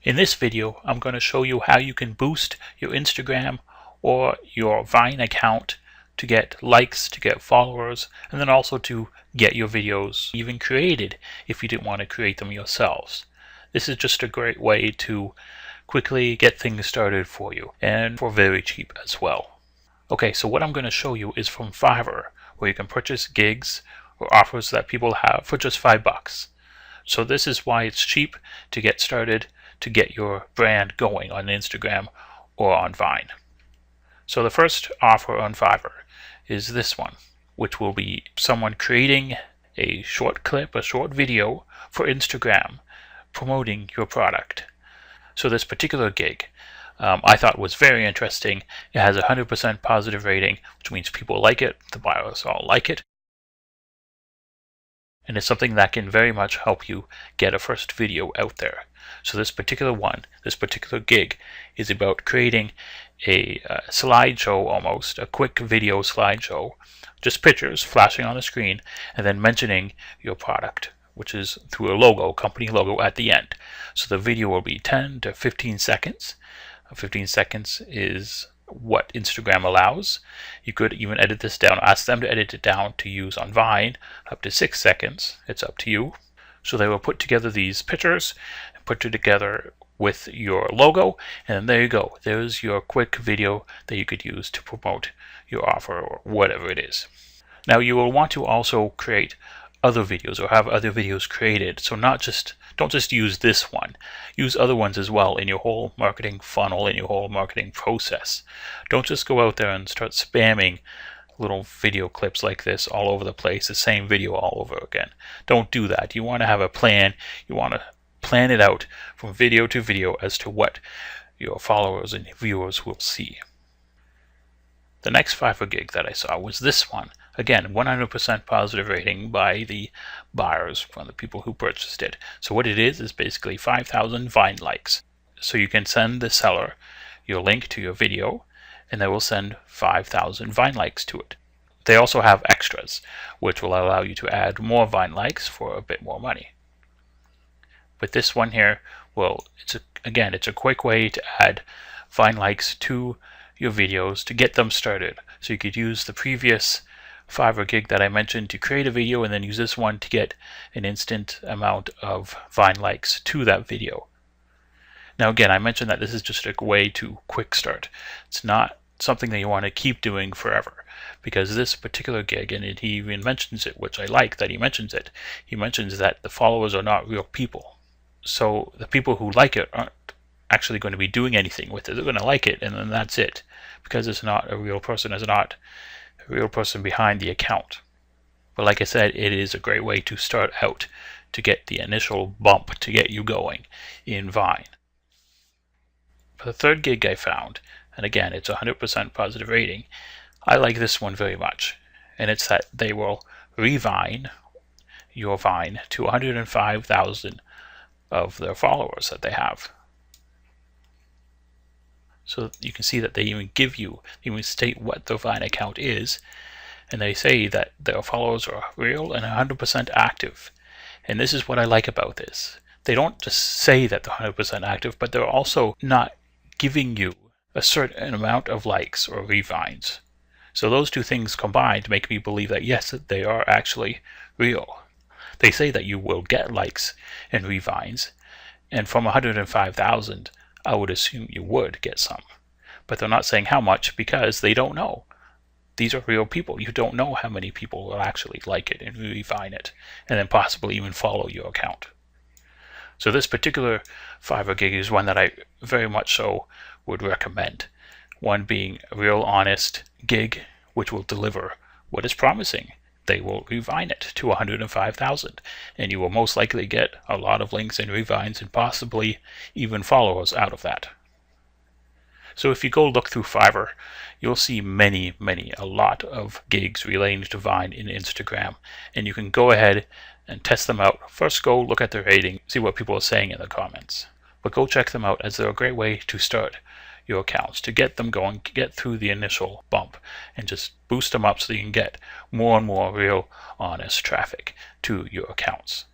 In this video, I'm going to show you how you can boost your Instagram or your Vine account to get likes, to get followers, and then also to get your videos even created if you didn't want to create them yourselves. This is just a great way to quickly get things started for you, and for very cheap as well. Okay, so what I'm going to show you is from Fiverr, where you can purchase gigs or offers that people have for just $5. So this is why it's cheap to get started, to get your brand going on Instagram or on Vine. So the first offer on Fiverr is this one, which will be someone creating a short clip, a short video for Instagram promoting your product. So this particular gig I thought was very interesting. It has a 100% positive rating, which means people like it, the buyers all like it. And it's something that can very much help you get a first video out there. So this particular gig is about creating a slideshow, almost a quick video slideshow, just pictures flashing on the screen, and then mentioning your product, which is through a logo, company logo at the end. So the video will be 10 to 15 seconds. 15 seconds is what Instagram allows. You could even edit this down, ask them to edit it down to use on Vine up to 6 seconds. It's up to you. So they will put together these pictures and put it together with your logo, and there you go. There's your quick video that you could use to promote your offer or whatever it is. Now you will want to also create other videos or have other videos created. So don't just use this one. Use other ones as well in your whole marketing funnel, in your whole marketing process. Don't just go out there and start spamming little video clips like this all over the place, the same video all over again. Don't do that. You want to have a plan. You want to plan it out from video to video as to what your followers and viewers will see. The next Fiverr gig that I saw was this one. Again, 100% positive rating by the buyers, from the people who purchased it. So what it is basically 5,000 Vine likes. So you can send the seller your link to your video, and they will send 5,000 Vine likes to it. They also have extras, which will allow you to add more Vine likes for a bit more money. But this one here, well, it's a quick way to add Vine likes to your videos to get them started. So you could use the previous Fiverr gig that I mentioned to create a video, and then use this one to get an instant amount of Vine likes to that video. Now again, I mentioned that this is just a way to quick start. It's not something that you want to keep doing forever, because this particular gig, and he even mentions it, which I like that he mentions it, he mentions that the followers are not real people. So the people who like it aren't actually going to be doing anything with it. They're going to like it, and then that's it, because it's not a real person, it's not a real person behind the account. But like I said, it is a great way to start out, to get the initial bump, to get you going in Vine. For the third gig I found, and again, it's 100% positive rating, I like this one very much, and it's that they will revine your Vine to 105,000 of their followers that they have. So you can see that they even even state what their Vine account is, and they say that their followers are real and 100% active. And this is what I like about this. They don't just say that they're 100% active, but they're also not giving you a certain amount of likes or revines. So those two things combined make me believe that yes, that they are actually real. They say that you will get likes and revines, and from 105,000, I would assume you would get some. But they're not saying how much, because they don't know. These are real people. You don't know how many people will actually like it and revine it, and then possibly even follow your account. So this particular Fiverr gig is one that I very much so would recommend. One being a real honest gig, which will deliver what is promising. They will revine it to 105,000, and you will most likely get a lot of links and revines and possibly even followers out of that. So if you go look through Fiverr, you'll see a lot of gigs relating to Vine in Instagram, and you can go ahead and test them out. First, go look at their rating, see what people are saying in the comments. But go check them out, as they're a great way to start your accounts, to get them going, to get through the initial bump, and just boost them up so you can get more and more real, honest traffic to your accounts.